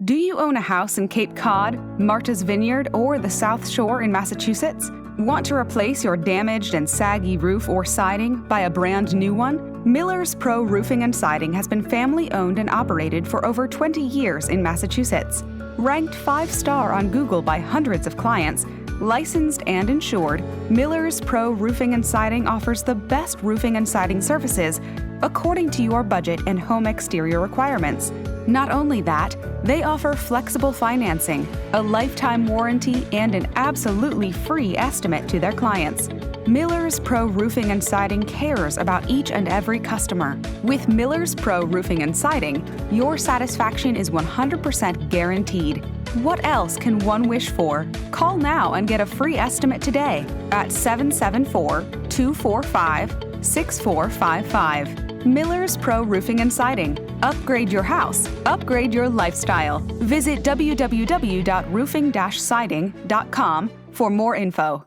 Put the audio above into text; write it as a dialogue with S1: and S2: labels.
S1: Do you own a house in Cape Cod, Martha's Vineyard, or the South Shore in Massachusetts? Want to replace your damaged and saggy roof or siding by a brand new one? Miller's Pro Roofing and Siding has been family-owned and operated for over 20 years in Massachusetts. Ranked 5-star on Google by hundreds of clients, licensed and insured, Miller's Pro Roofing and Siding offers the best roofing and siding services according to your budget and home exterior requirements. Not only that, they offer flexible financing, a lifetime warranty, and an absolutely free estimate to their clients. Miller's Pro Roofing and Siding cares about each and every customer. With Miller's Pro Roofing and Siding, your satisfaction is 100% guaranteed. What else can one wish for? Call now and get a free estimate today at 774-245-6455. Miller's Pro Roofing and Siding. Upgrade your house. Upgrade your lifestyle. Visit www.roofing-siding.com for more info.